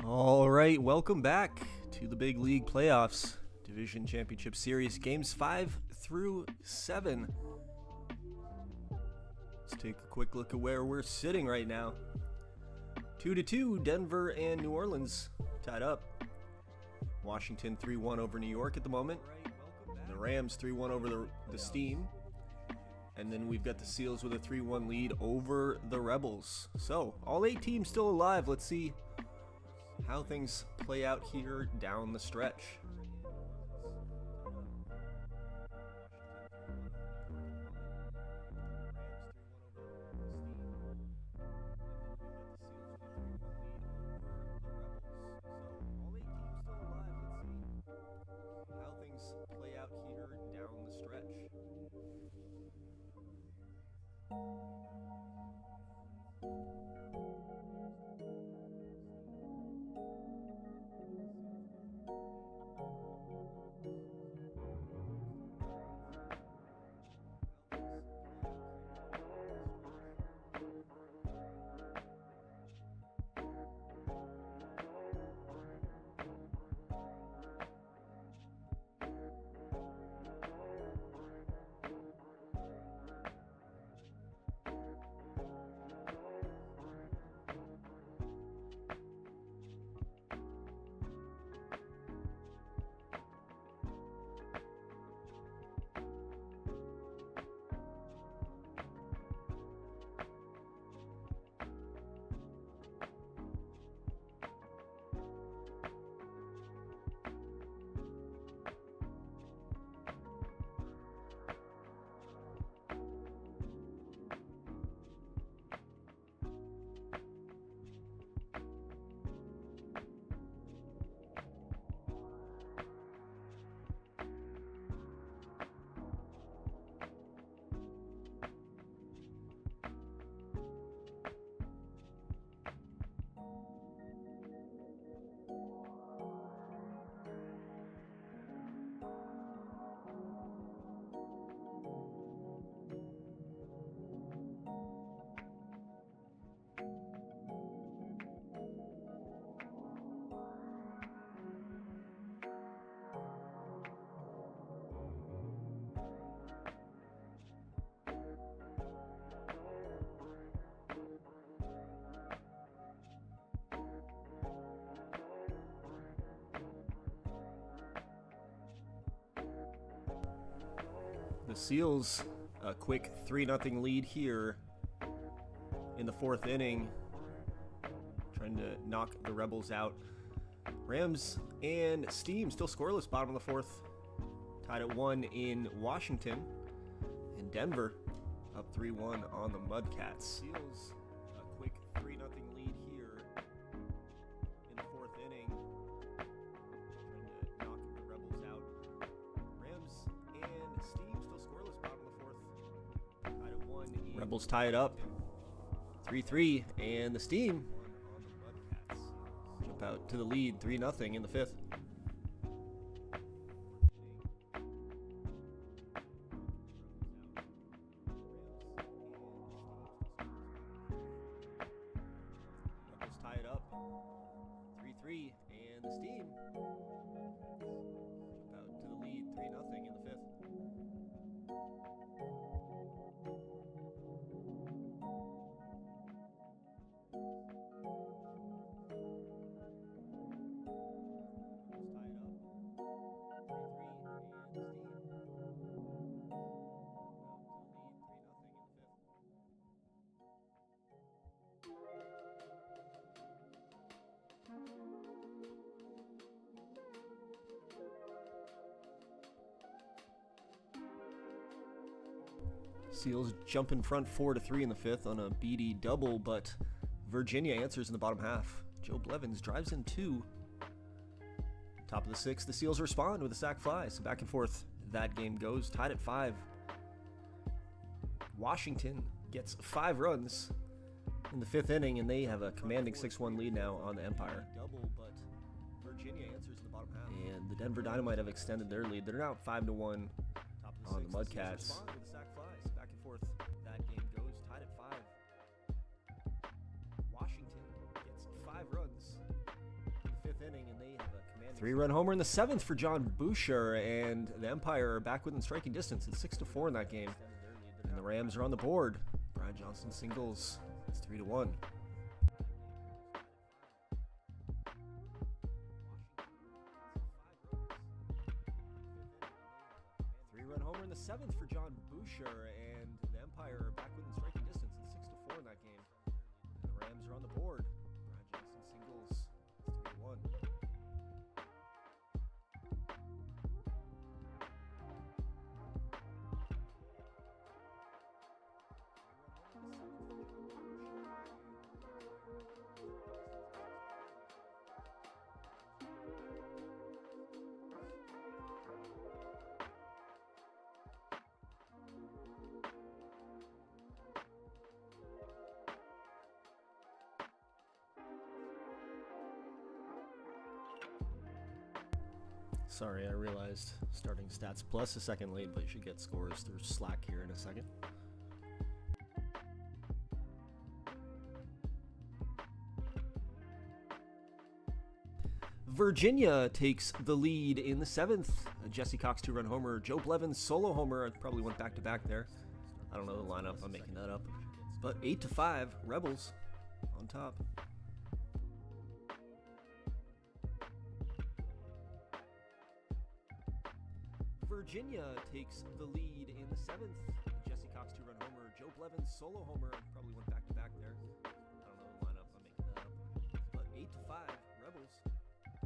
All right, welcome back to the Big League Playoffs Division Championship Series, games 5 through 7. Let's take a quick look at where we're sitting right now. 2-2, Denver and New Orleans tied up. Washington 3-1 over New York at the moment. The Rams 3-1 over the Steam. And then we've got the Seals with a 3-1 lead over the Rebels. So, all 8 teams still alive. Let's see how things play out here down the stretch. The Seals, a quick 3-0 lead here in the 4th inning, trying to knock the Rebels out. Rams and Steam still scoreless, bottom of the 4th, tied at 1 in Washington, and Denver up 3-1 on the Mudcats. Seals, a quick 3-0 lead here in the 4th inning, trying to knock the Rebels out. Rams and Steam still scoreless, bottom of the 4th, tied at 1 in Rebels tie it up 3-3, and the Steam jump out to the lead 3-0 in the 5th. Rebels tie it up 3-3, and the Steam jump out to the lead 3-0 in the 5th. Seals jump in front 4-3 in the 5th on a BD double, but Virginia answers in the bottom half. Joe Blevins drives in 2. Top of the 6th, the Seals respond with a sac fly. So back and forth that game goes, tied at 5. Washington gets 5 runs in the 5th inning, and they have a commanding 6-1 lead now on the Empire. Double, but Virginia answers in the bottom half. And the Denver Dynamite have extended their lead. They're now 5-1 on the Mudcats. Back and forth that game goes, tied at 5. Washington gets 5 runs Three-run homer in the 7th for John Boucher, and the Empire are back within striking distance. It's 6-4 in that game. And the Rams are on the board. Brian Johnson singles. It's 3-1. Three-run homer in the 7th for John Boucher, and the Empire are back within striking distance. It's 6-4 in that game. And the Rams are on the board. Brian Johnson singles. It's 3-1. Sorry, I realized starting stats plus a second late, but you should get scores through Slack here in a second. Virginia takes the lead in the 7th. Jesse Cox 2-run homer. Joe Blevins solo homer. I probably went back-to-back there. I don't know the lineup. I'm making that up. But 8-5, Rebels on top. Virginia takes the lead in the 7th. Jesse Cox 2-run homer. Joe Blevins solo homer. I probably went back-to-back there. I don't know the lineup. I'm making that up. But 8-5, Rebels on top.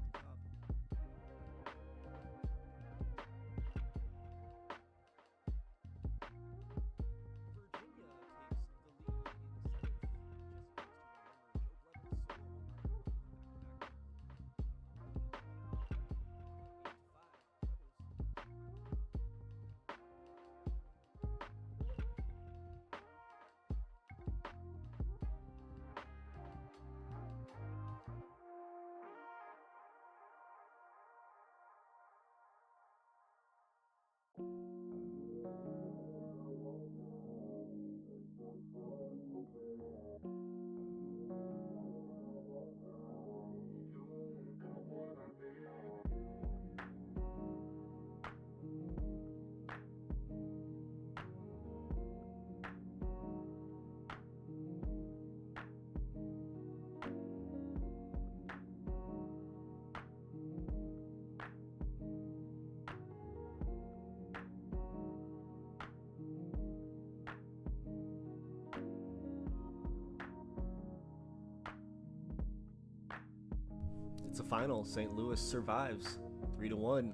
It's a final. St. Louis survives 3-1.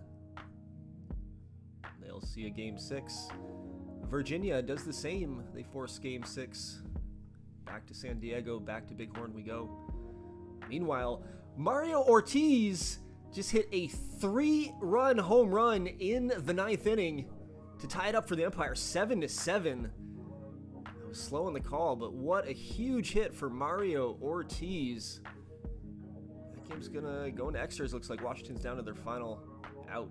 They'll see a game 6. Virginia does the same. They force game 6. Back to San Diego, back to Bighorn we go. Meanwhile, Mario Ortiz just hit a 3-run home run in the 9th inning to tie it up for the Empire, 7-7. I was slow on the call, but what a huge hit for Mario Ortiz. That game's gonna go into extras. Looks like Washington's down to their final out.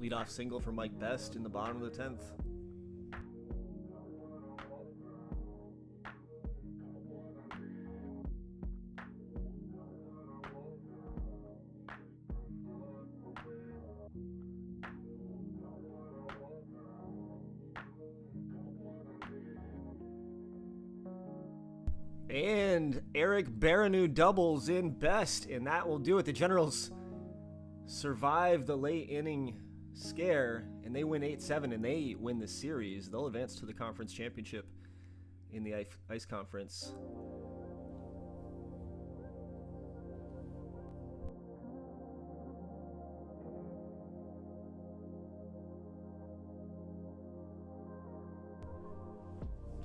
Leadoff single for Mike Best in the bottom of the 10th. And Eric Baranu doubles in best, and that will do it. The Generals survive the late inning scare, and they win 8-7, and they win the series. They'll advance to the conference championship in the Ice Conference.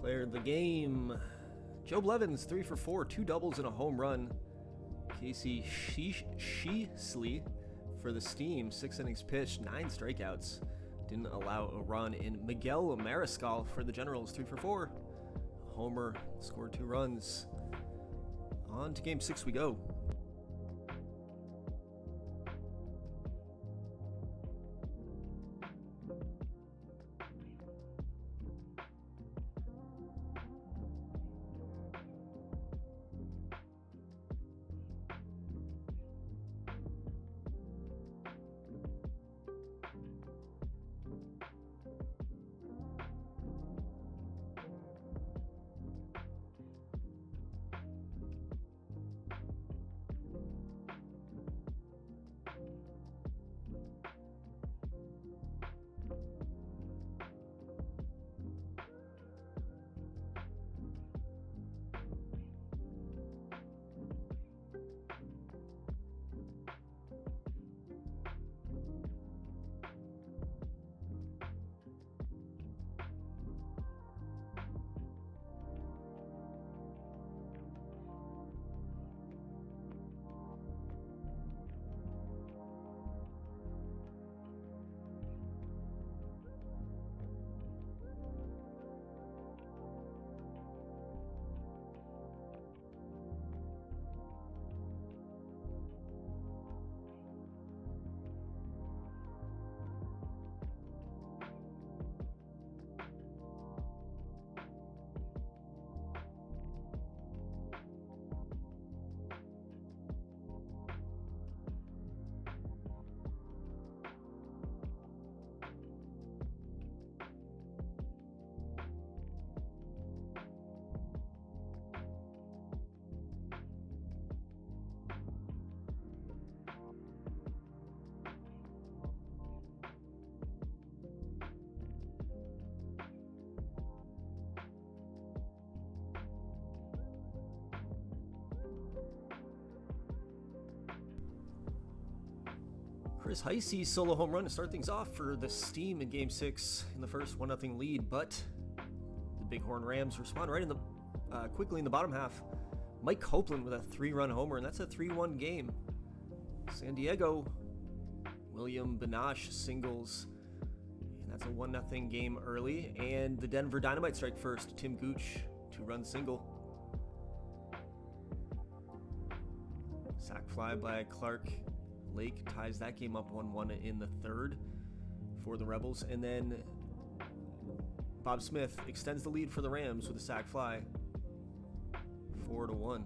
Player of the game, Joe Blevins, 3 for 4, 2 doubles and a home run. Casey Sheasley for the Steam, 6 innings pitched, 9 strikeouts. Didn't allow a run. And Miguel Mariscal for the Generals, 3 for 4. A homer, scored 2 runs. On to game 6 we go. Chris Heisey's solo home run to start things off for the Steam in Game 6 in the first 1-0 lead, but the Bighorn Rams respond right in the quickly in the bottom half. Mike Copeland with a 3-run homer, and that's a 3-1 game. San Diego, William Benash singles, and that's a 1-0 game early. And the Denver Dynamite strike first. Tim Gooch, 2-run single. Sac fly by Clark Lake ties that game up 1-1 in the third for the Rebels. And then Bob Smith extends the lead for the Rams with a sac fly, 4-1.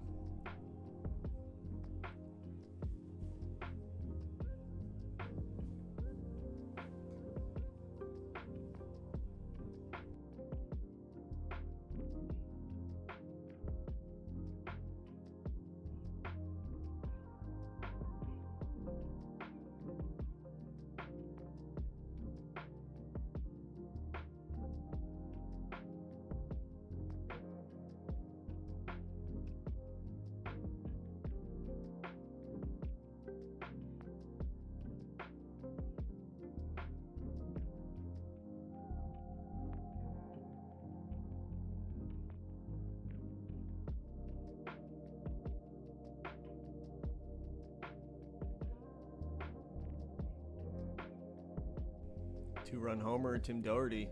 Two-run homer, Tim Doherty.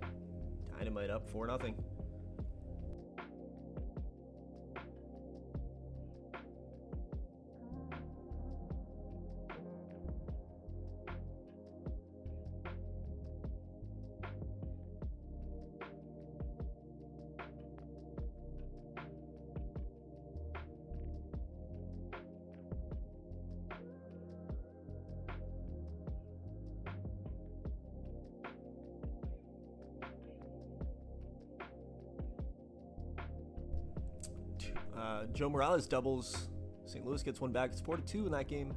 Dynamite up 4-0. Joe Morales doubles. St. Louis gets one back. It's 4-2 in that game.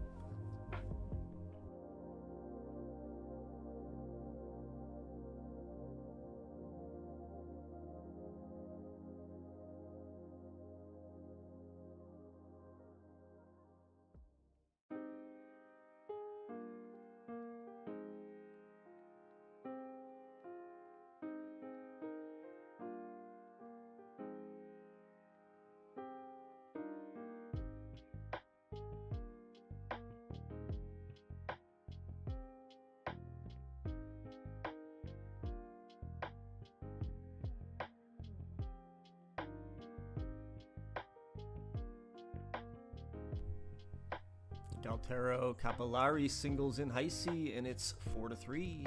Galtero Capillari singles in Heisey, and it's 4-3.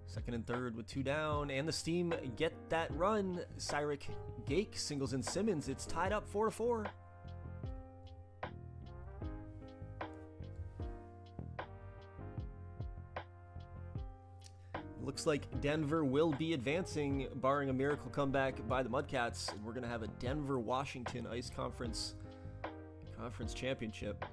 Second and third with 2 down, and the Steam get that run. Cyric Gake singles in Simmons. It's tied up 4-4. Looks like Denver will be advancing, barring a miracle comeback by the Mudcats. And we're going to have a Denver-Washington Ice Conference Championship.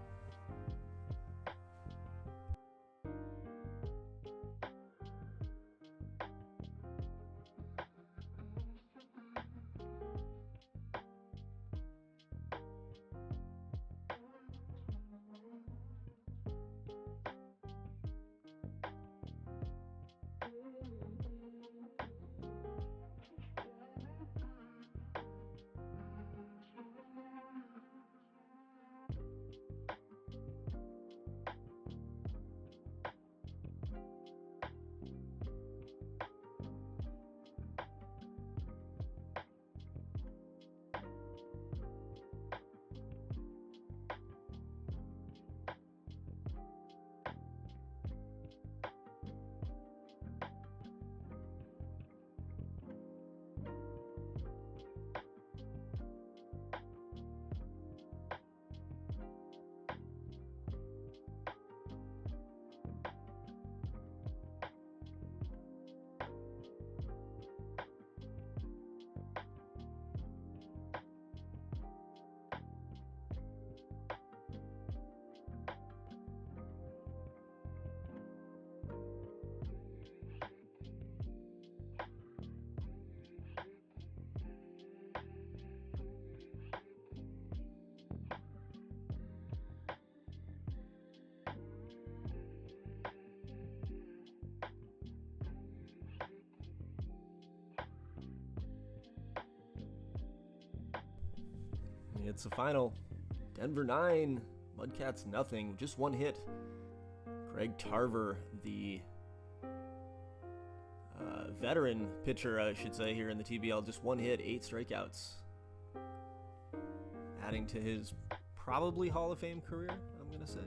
It's the final. Denver 9, Mudcats nothing. Just one hit. Greg Tarver, the veteran pitcher, I should say, here in the TBL, just one hit, 8 strikeouts. Adding to his probably Hall of Fame career, I'm going to say.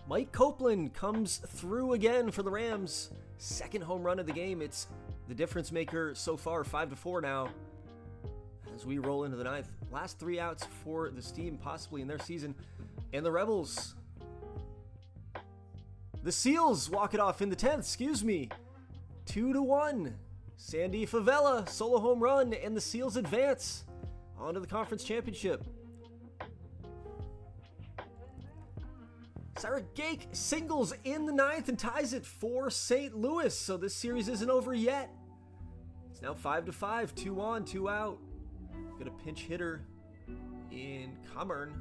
Mike Copeland comes through again for the Rams. Second home run of the game. It's the difference maker so far, 5-4 now. As we roll into the 9th. Last 3 outs for the Steam, possibly in their season. And the Rebels. The Seals walk it off in the 10th, 2-1. Sandy Favela, solo home run, and the Seals advance onto the conference championship. Cyric Gake singles in the 9th and ties it for St. Louis, so this series isn't over yet. It's now 5-5, 2 on, 2 out. Got a pinch hitter in Commern.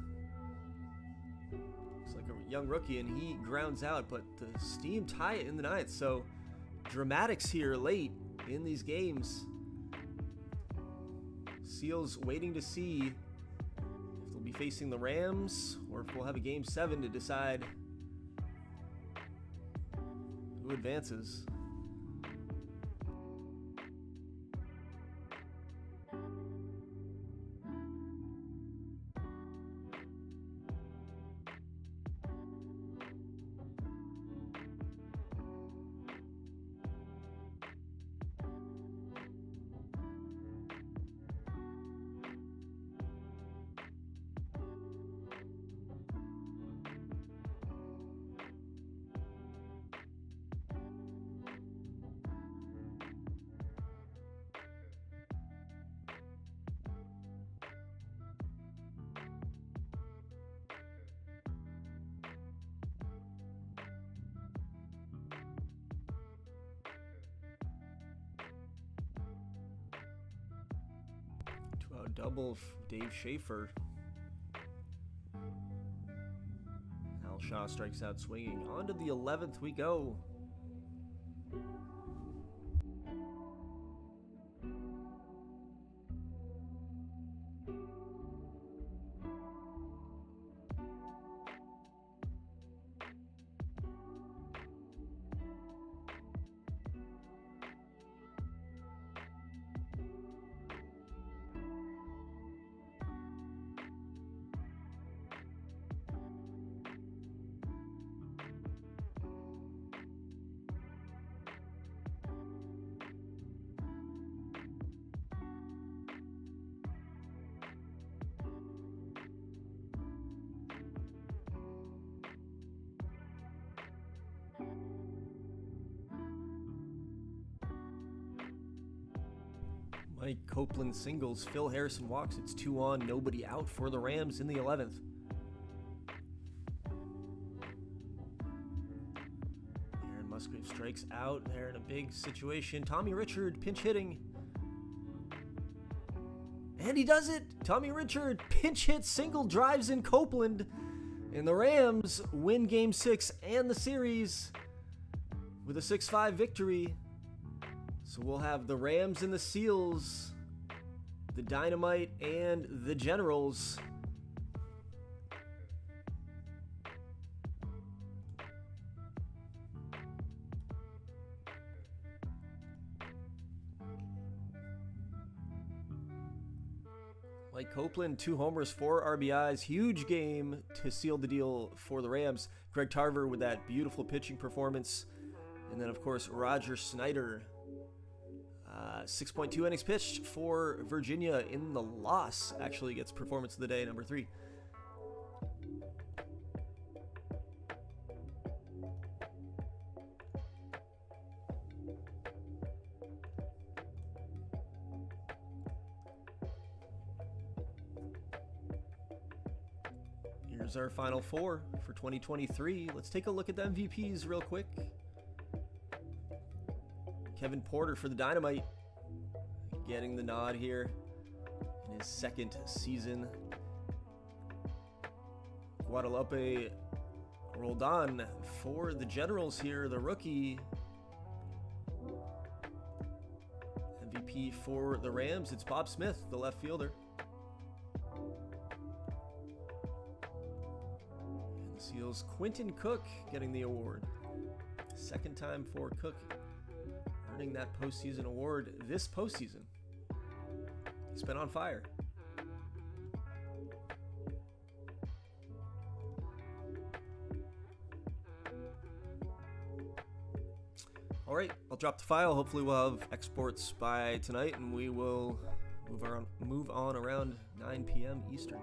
Looks like a young rookie, and he grounds out, but the Steam tie it in the 9th, so dramatics here late in these games. Seals waiting to see if they'll be facing the Rams or if we'll have a game 7 to decide Who advances? Double Dave Schaefer. Al Shaw strikes out swinging. On to the 11th we go. Mike Copeland singles, Phil Harrison walks. It's 2 on, nobody out for the Rams in the 11th. Aaron Musgrave strikes out. They're in a big situation. Tommy Richard pinch hitting. And he does it! Tommy Richard pinch hit single drives in Copeland. And the Rams win Game 6 and the series with a 6-5 victory. So we'll have the Rams and the Seals, the Dynamite and the Generals. Mike Copeland, 2 homers, 4 RBIs. Huge game to seal the deal for the Rams. Greg Tarver with that beautiful pitching performance. And then, of course, Roger Snyder. 6.2 innings pitched for Virginia in the loss. Actually gets performance of the day, number 3. Here's our final 4 for 2023. Let's take a look at the MVPs real quick. Kevin Porter for the Dynamite, getting the nod here in his 2nd season. Guadalupe Roldan for the Generals here, the rookie. MVP for the Rams, it's Bob Smith, the left fielder. And the Seals, Quentin Cook getting the award. 2nd time for Cook earning that postseason award this postseason. He's been on fire. All right, I'll drop the file. Hopefully we'll have exports by tonight, and we will move on around 9 p.m. Eastern.